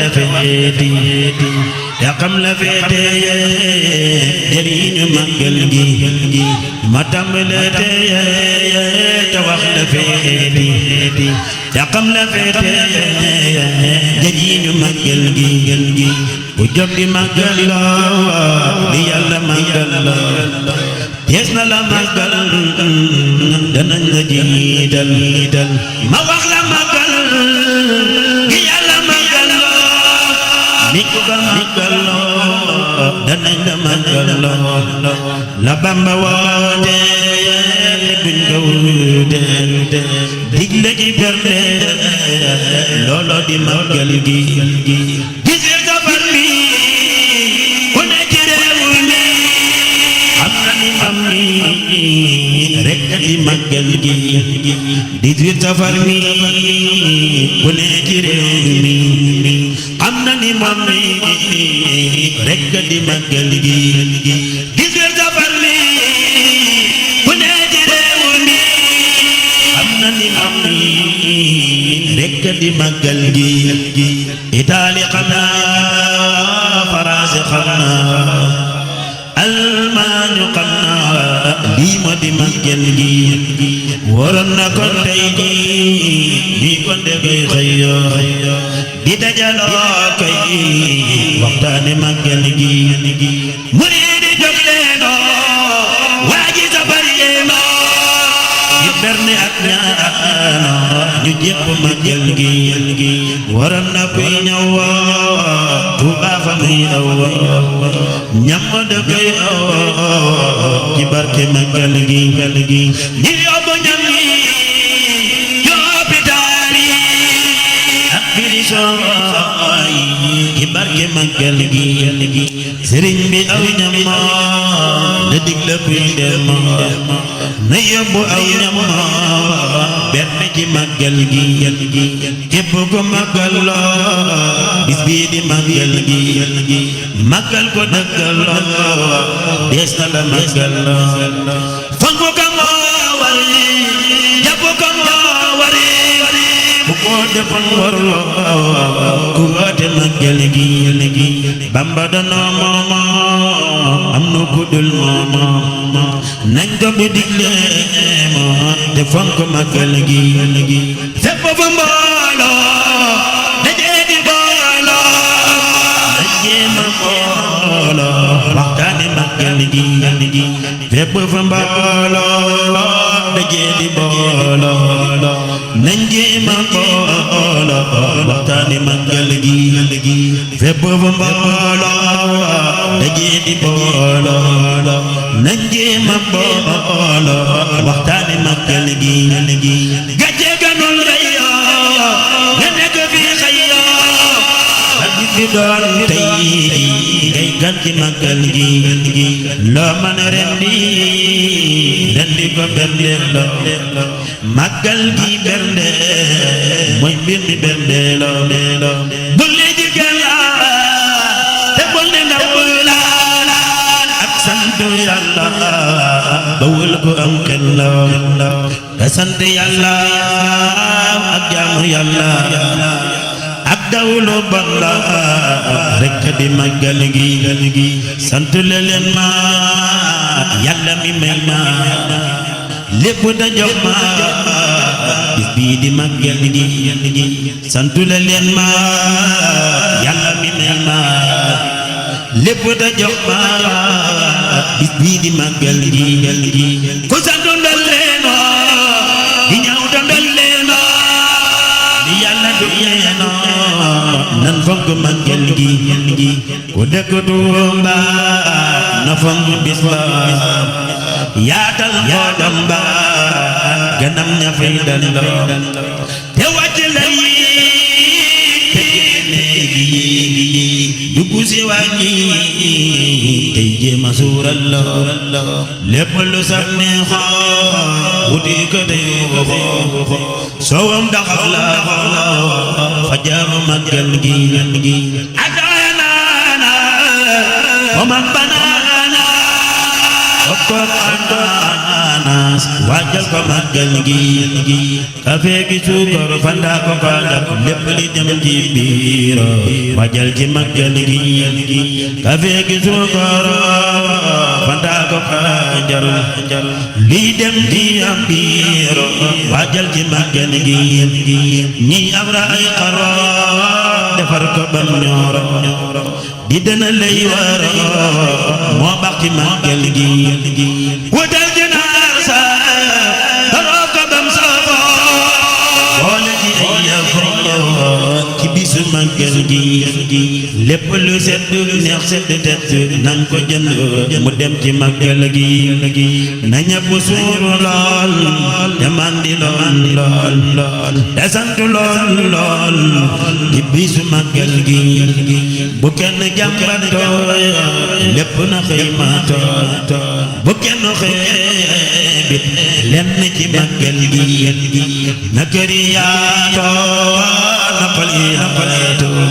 la féete te xam la féete jëriñu màggal gi ma tàmbale te wax la féete te xam la féete jëriñu màggal gi ku jóg di màggal la di Yàlla màggal la yees na la màggal danañ la jiital ma wax la màggal gi Yàlla màggal la mi ko ba màggal la danañ la màggal la Bamba woote buñ ko wuute digle ci bernde loolo di màggal gi rek di màggal gi 18 safar mi ku ne ci réew mi am na ni moom mi rek di màggal gi 18 safar mi ku ne ci réew mi am na ni moom mi rek di màggal gi Italie xam naa France xam naa Almaañu xam naa lii moo di màggal gi waroon na ko tey jii ñuy ko ndegay xëyoo di dajaloo koy waxtaane màggal gi murid di jóg leenoo waa ji safar yeenoo ñu berne ak ñaanoo ñu jépp màggal gi waroon na koy ñëw Tuubaa fa muy aw ñam da koy ci barke màggal gi ñi yóbbu ñam yi ci hôpital yi ak prison yi ci barke màggal gi sëriñ bi aw ñam da digle kuy dem na yóbbu aw ñam benn ci màggal gi képp ko màggal bis bii di màggal gi màggal ko dëggal dees na la màggal fonk ko moo wari jàpp ko moo wari bu ko defoon warloo ku woote màggal gi Bamba danoo moomo am nu ku dul moomo nañ ko bu digle moo te fonk màggal gi fépp fa mbooloo dajee di booloo dajee ma booloo waxtaane màggal gi fépp fa mbooloo dajee di booloo nañ jéema booloo waxtaane màggal gi fépp fa mbooloo dajee di booloo nañ jéema booloo waxtaane màggal gi gàcce ganul reyoo nga nekk fi xëyoo ak fi doon tey ngay gan ci màggal gi loo mën a rendi ko bernde loo màggal gi bernde mooy mbir mi bernde loo bul ne jigéen la te bul ne ndaw la ak sant Yàlla bawul ko am xel la te sant Yàlla ak jaamu Yàlla ak dawlu bon la rek di màggal gi sant leen ma Yàlla mi may ma lépp da jox ma bis bii di màggal gi sant leen ma Yàlla mi may ma lépp da jox ma bis bii di màggal gi ku sant ndal leenoo di ñëw dandal leenoo di Yàlla du yeenoo nan fonk màggal gi ku dëkk Tuuba na fonk bis ba yaatal xoodam ba ganam ña fay daloo te wàcc lay te génne gi dugg si wàññi tey jéema suural loo lépp lu sax neexoo wuti ko tey waxoo soowam daxaw la fa jaamu màggal gi ataanaana wa man banaana bokkook ananas waajal ko màggal gi kafe gi suukar fanda ko kaandak lépp li dem ci biir waajal ci màggal gi kafe gi suukar fanda ko kaanjar li dem ci am biir waajal ci màggal gi ñi am ra ay xaro defar ko bam ñooro di dana lay waro moo baax ci màggal gi wutal ginaar sa daroo ko bam safo boole ci ay yafo ci bisu màggal gi lépp lu sedd neex sedd tedd nan ko jënd mu dem ci màggal gi na ñëpp suuru lool te mandi lool te sant lool ci bisu màggal gi bu kenn jàmbatoo lépp na xëy maatoo bu kenn xeebit lenn ci màggal gi na kër yi yaatoo na xol yi yaatoo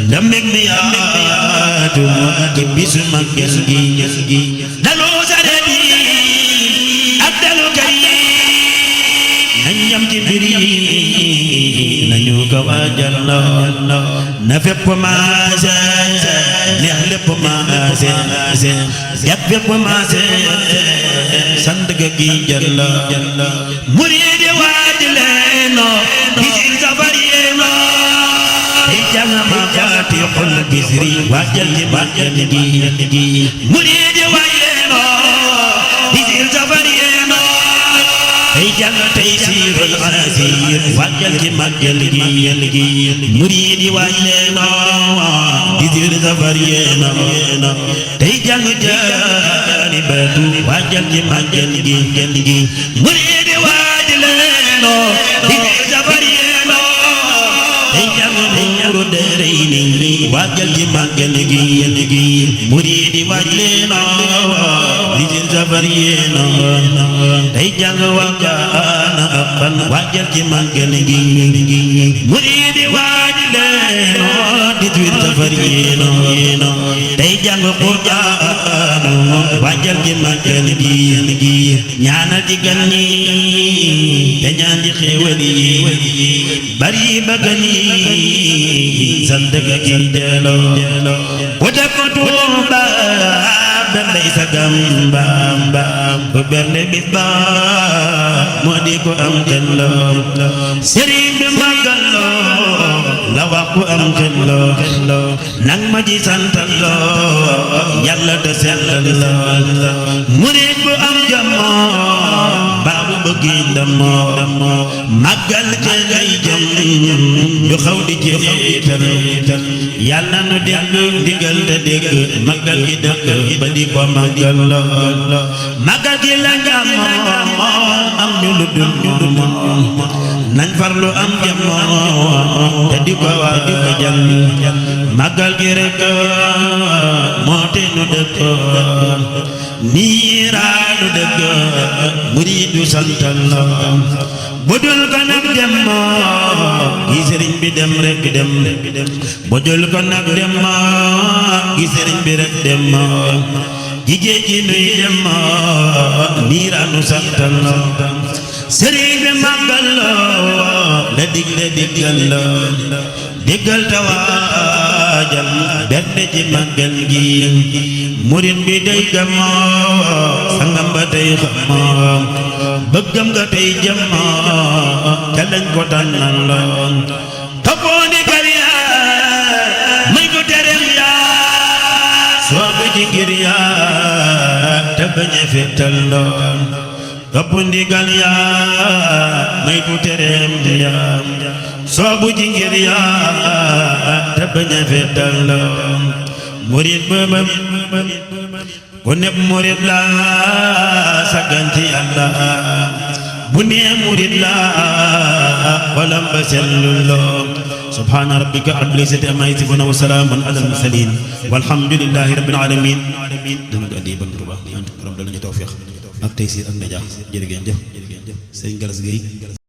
ndambeg mi yaatu ci bisu màggal gi dalu sareet yi ak dalu kër yi nañ yam ci mbir yi nañu ko waajal na fépp maase neex lépp maase jàpp fépp maase sant ga gi jalla muriidi waaj leeno bisil safar yeeno te jàng mafatixul bisri waajal ci màggal gi muriidi waaj leeno bisil safar yeeno tey jàng tey siirul asiir waajal ci màggal gi muriidi waaj leeno bisil safar yeeno tey jàng jaani batu waajal ci màggal gi muriidi waaj leeno bisil safar yeeno tey jàng nuuru daarayni waajal ci màggal gi muriidi waaj leeno bisil safar yeeno tey jàng wakaana aqan waajal ci màggal gi muriidi waaj leeno bisil safar yeeno tey jàng qur'aan waajal ci màggal gi ñaanal ci gan ñi te ñaan ci xéewal yi bari ba gan yi sant ga gi delloo bu def ko Tuuba bernde sa gamba bu bernde bis ba moo di ko am xelloo sëriñ bi màggaloo nga wax ko am xelloo nang ma ci santalloo yàlla te sellalloo murid bu am jàmmoo baabu bëggi ndamoo màggal te ngay jëm du xaw di ci xiital yàlla nu dégg digal te dégg màggal gi dëkk ba di ko màggal màggal gi la jàmmoo am ñu lu dul moom nañ farlu am jàmmoo te di ko waa di ko jàll màggal gi rek moo te nu dëkk niiraanu dëkk muriidu santal bu dul ko nag dem gi sëriñ bi dem rek dem bu dul ko nag dem gi sëriñ bi rek dem ji géej gi nuy dem niiraanu santal sëriñ bi màggal la digle diggal tawaajal benn ci màggal gi murid bi day gamoo sangam ba tey xamoo bëggam nga tey jamoo ca lañ ko tànnal toppoo di kar yaa may ko terem yaa soobu ci ngir yaa te bañ a fettal topp ndigal yaa may ko terem yaa soobu ci ngir yaa te bañ a fettal murid ba ku nepp murid la sagan ci Yàlla bu nee murid la walam ba sellul subhaana rabbika rabbil izzati ammaa yasifuun wa salaamun alal mursaliin walhamdulillahi rabbil aalamiin dana ko addi ban Tuuba borom dana ñu tawfiq ak taysiir ak najaax jërë ngeen jëf Sëriñ Galas Gueye